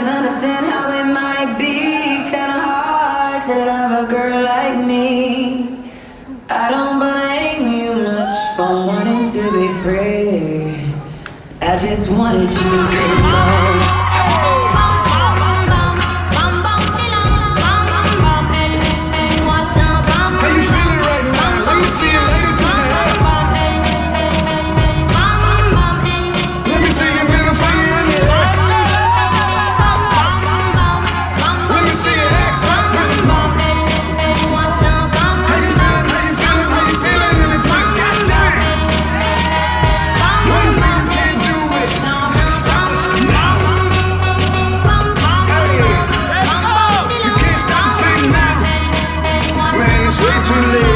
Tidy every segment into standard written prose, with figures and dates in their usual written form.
can understand how it might be kinda hard to love a girl like me. I don't blame you much for wanting to be free. I just wanted you to know.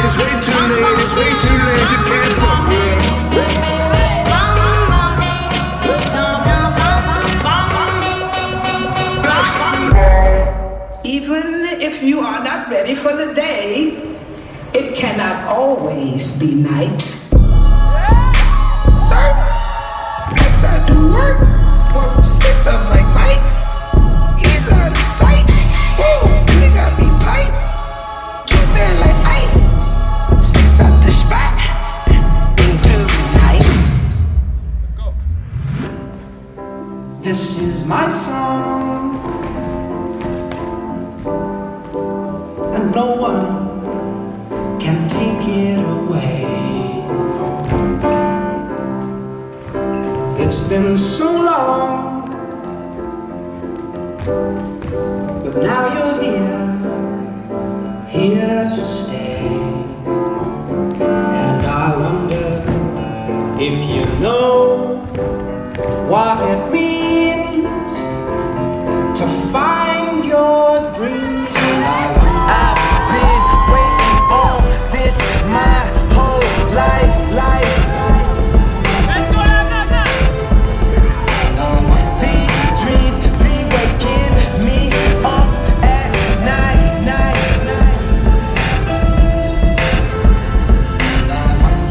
It's way too late, it's way too late, you can't fuck with us. Even if you are not ready for the day, it cannot always be night. Sir, flex I do work 6 of like Mike. He's out of sight. Whoa, you got me pipe. 2 men like Ike. 6 out the spot. Into the night. Let's go. This is my song, and no one can take it away. It's been so long, but now you're here to stay. And I wonder if you know what it means to find your dreams. I've been waiting on this my whole life. These dreams be waking me up at night.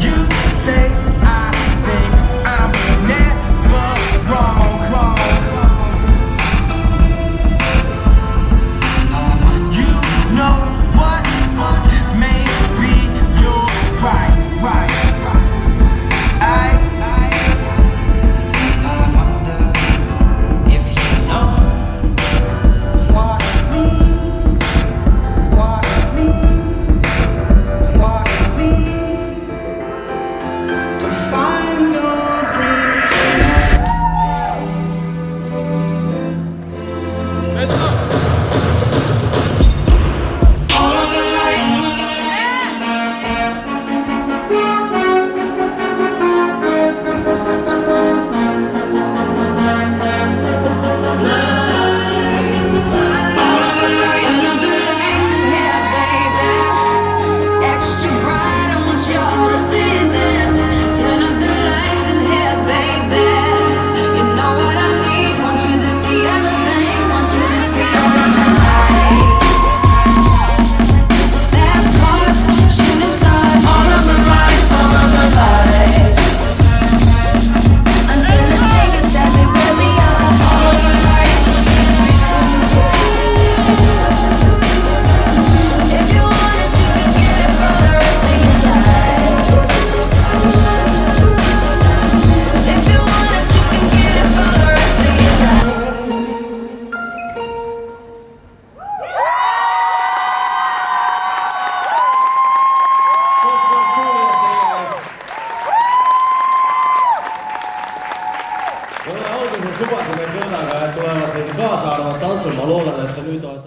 You say I think I'm never wrong. You know what? Maybe you're right. I wonder if you know what it means to find your dreams. Let's go. Turn up the lights in here, baby. Extra bright, I want y'all to see this. Turn up the lights in here, baby. You know what I need. Want you to see everything. Want you to see all of the lights. Fast cars, shooting stars. All of the lights, all of the lights. Until it's taken, said they really are. All of the lights. If you want it, you can get it for the rest of your life. If you want it, you can get it for the rest of your life. Alguses lubasime Kõõnaga, et tulevad sellised kaasa arvavad tantsul, ma loodan, et te nüüd olete